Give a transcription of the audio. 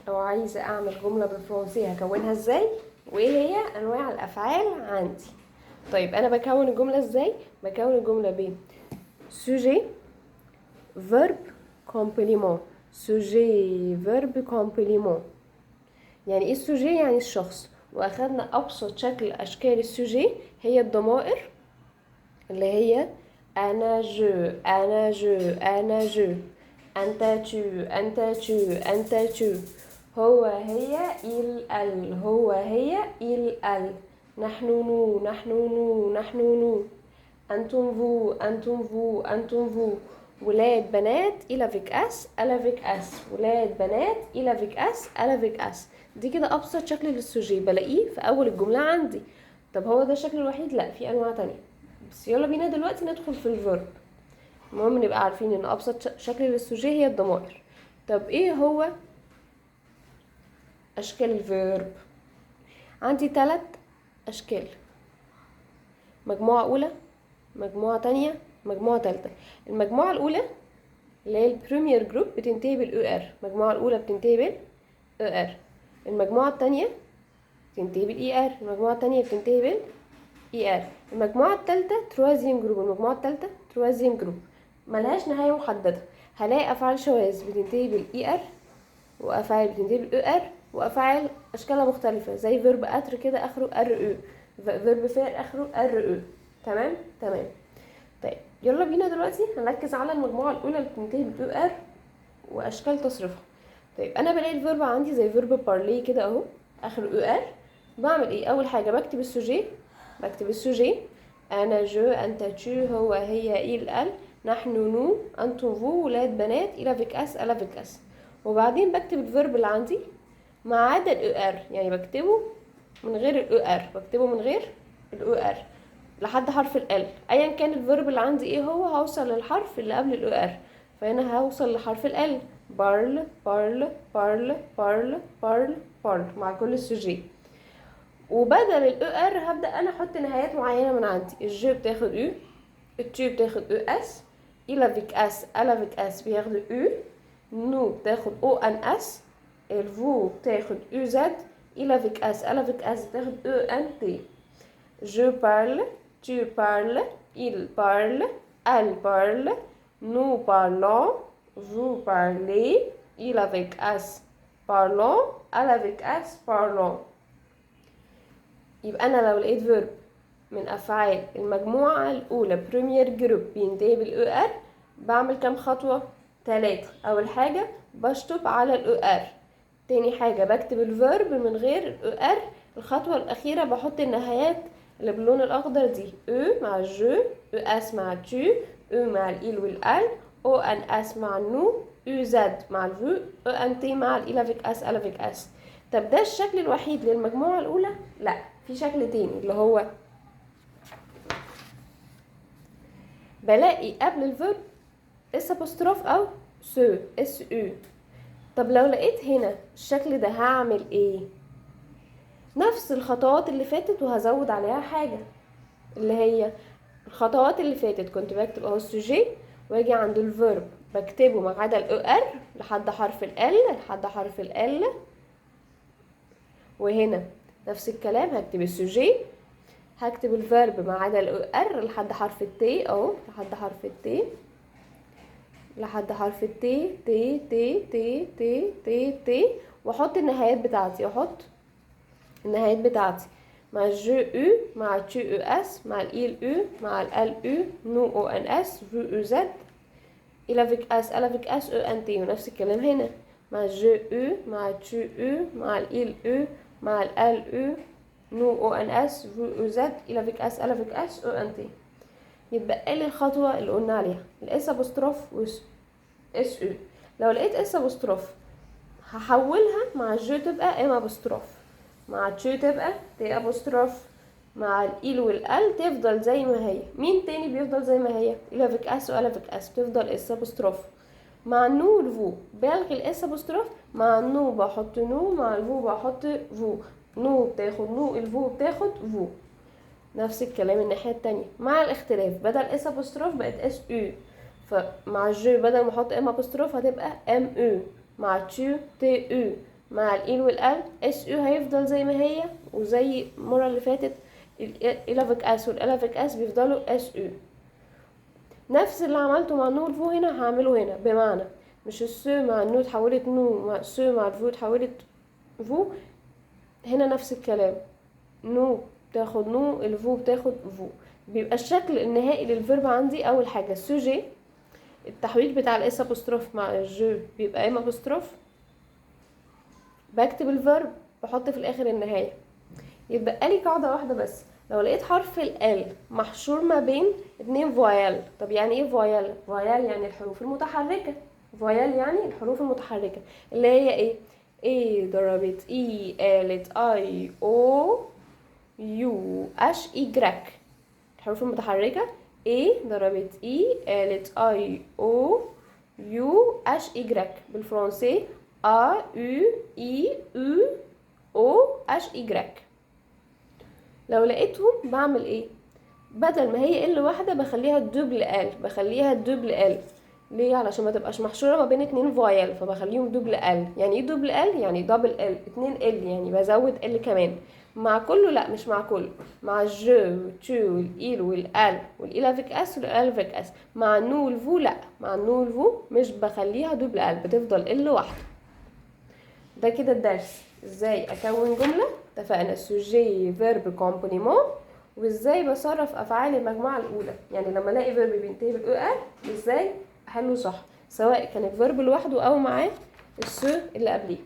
لو عايزة اعمل جملة بالفرنسية هكونها ازاي، وايه هي انواع الافعال عندي. طيب انا بكون الجملة ازاي؟ بكون الجملة ب sujet verb complément. sujet verb complément. يعني ايه السوجي؟ يعني الشخص. واخدنا ابسط شكل اشكال السوجي هي الضمائر، اللي هي انا جو انا جو انا جو، انت تو انت تو انت تو، هو هي il ال، هو هي il ال، نحن نو نحن نو نحن نو، انتم فو انتم فو انتم فو، ولاد بنات il avec اس elle avec اس، ولاد بنات il avec اس elle avec اس. دي كده ابسط شكل للسوجي بلاقيه في اول الجمله عندي. طب هو ده الشكل الوحيد؟ لا، في انواع تانية، بس يلا بينا دلوقتي ندخل في الفيرب. المهم نبقى عارفين ان ابسط شكل للسوجي هي الضمائر. طب ايه هو اشكال الفيرب؟ عندي 3 اشكال: مجموعه اولى، مجموعه تانية، مجموعه تالتة. المجموعه الاولى اللي هي البريمير جروب بتنتهي بالاو ار، المجموعه الاولى بتنتهي بالاو ار. المجموعه الثانيه بتنتهي بالاي ار، المجموعه الثانيه بتنتهي بالاي ار. المجموعه الثالثه تروازيم جروب، المجموعه الثالثه تروازيم جروب ملهاش نهايه محدده. هلاقي افعال شواذ بتنتهي بالاي ار، وافعال بتنتهي بالاو ار، وافعال اشكالها مختلفه زي فيرب اتر كده اخره ار او، فيرب فير اخره ار او. تمام تمام. طيب يلا بينا دلوقتي هنركز على المجموعه الاولى اللي بتنتهي بالاو ار واشكال تصريفها. طيب انا بلاقي الفيرب عندي زي فيرب بارلي كده اهو اخر او ار. بعمل ايه؟ اول حاجه بكتب السوجي، بكتب السوجي انا جو انت تو هو هي il ال، نحن نو انتم فو، ولاد بنات il avec اس elle avec اس. وبعدين بكتب الفيرب اللي عندي ما عدا الاو ار، يعني بكتبه من غير الاو ار، بكتبه من غير الاو ار لحد حرف ال. ايا كان الفيرب اللي عندي ايه هو هوصل للحرف اللي قبل الاو ار، فهنا هوصل لحرف ال. بارل بارل بارل بارل بارل بارل مع كل السوجي. وبدل الاو ار هبدا انا احط نهايات معينه من عندي. الجو بتاخد او، التو بتاخد او اس، il avec اس elle avec اس بياخد او، نو بتاخد او ان اس، الفو بتاخد او زد، il avec اس elle avec اس بتاخد او ان تي. Je parle, tu parles, il parle, elle parle, nous parlons, vous parlez, il avec us parlons, elle avec us parlons. يبقى انا لو لقيت فيرب من افعال المجموعه الاولى بريمير جروب بينتهي بالاو ار، بعمل كام خطوه؟ 3. اول حاجه بشطب على الاو ار، تاني حاجه بكتب الفيرب من غير الاو ار، الخطوه الاخيره بحط النهايات اللي باللون الاخضر دي، او مع جو، او اس مع تو، او مع الايل والال، او ان اس مع النو، او زد مع الفو، او ان تي مع الايل افيك اس ال افيك اس. طب ده الشكل الوحيد للمجموعه الاولى؟ لا، في شكل تاني اللي هو بلاقي قبل الفيرب اس ابوستروف او سو اس او. طب لو لقيت هنا الشكل ده هعمل ايه؟ نفس الخطوات اللي فاتت وهزود عليها حاجه، اللي هي الخطوات اللي فاتت كنت بكتب اهو السوجي، واجي عند الفيرب بكتبه ما عدا الاو ار لحد حرف ال، لحد حرف ال. وهنا نفس الكلام هكتب السوجي، هكتب الفيرب ما عدا الاو ار لحد حرف التي اهو، لحد حرف التي، لحد حرف التي تي تي تي تي تي تي، واحط النهايات بتاعتي، احط النهايات بتاعتي مع الجو او، مع التو او اس، مع الايل او، مع الال او، نو او ان اس، فو او زد، il avec اس elle avec اس او ان تي. ونفس الكلام هنا مع الجو او، مع التو او، مع الايل او، مع الال او، نو او ان اس، فو او زد، il avec اس elle avec اس او ان تي. يتبقى لي الخطوه اللي قلنا عليها الاس ابوستروف واس او. لو لقيت اس ابوستروف هحولها مع الجو تبقى ام ابوستروف، مع التشو تبقى تي ابوستروف، مع الايل والال تفضل زي ما هي. مين تاني بيفضل زي ما هي؟ الافيك اس والافيك اس بتفضل اس ابوستروف. مع النو والفو بلغي الاس ابوستروف، مع النو بحط نو، مع الفو بحط فو، نو بتاخد نو، الفو بتاخد فو. نفس الكلام الناحيه التانية مع الاختلاف، بدل اس ابوستروف بقت اس او، فمع الجو بدل ما احط ام ابوستروف هتبقى ام او، مع تشو تي او، مع الإيل والال اس او هيفضل زي ما هي، وزي المرة اللي فاتت الافيك اس والالافيك اس بيفضلوا اس او. نفس اللي عملته مع النو والفو هنا هعمله هنا، بمعنى مش السو مع النو اتحولت نو، مع السو مع الفو اتحولت فو، هنا نفس الكلام، نو بتاخد نو، الفو بتاخد فو. بيبقى الشكل النهائي للفيرب عندي اول حاجه السوجي، التحويل بتاع الاس ابوستروف مع الجو بيبقى ام ابوستروف، بكتب الفيرب بحط في الاخر النهايه. يبقى لي قاعده واحده بس، لو لقيت حرف ال محشور ما بين اتنين فويال. طب يعني ايه فويال؟ فويال يعني الحروف المتحركه، فويال يعني الحروف المتحركه اللي هي ايه؟ ايه ضربت اي قالت اي او يو اش ايجريك. الحروف المتحركة A ضربت E قالت I O U H Y. بالفرنسي A U I U O H Y. لو لقيتهم بعمل ايه؟ بدل ما هي ال واحدة بخليها دوبل ال، بخليها دوبل ال. ليه؟ علشان ما تبقاش محشورة ما بين اتنين فايل، فبخليهم دوبل ال. يعني ايه دوبل ال؟ يعني دبل ال، اتنين ال، يعني بزود ال كمان. مع كله؟ لا مش مع كله، مع الجو والتو والايل والال والالافيك اس والالافيك اس. مع النو والفو لا، مع النو والفو مش بخليها دوبل ال، بتفضل ال واحدة. ده كده الدرس ازاي اكون جملة. اتفقنا سوجي فيرب كومبونيمون، وازاي بصرف افعال المجموعة الاولى. يعني لما الاقي فيرب بينتهي بالاو ال ازاي احله صح، سواء كان الفيرب لوحده او معاه السو اللي قبليه.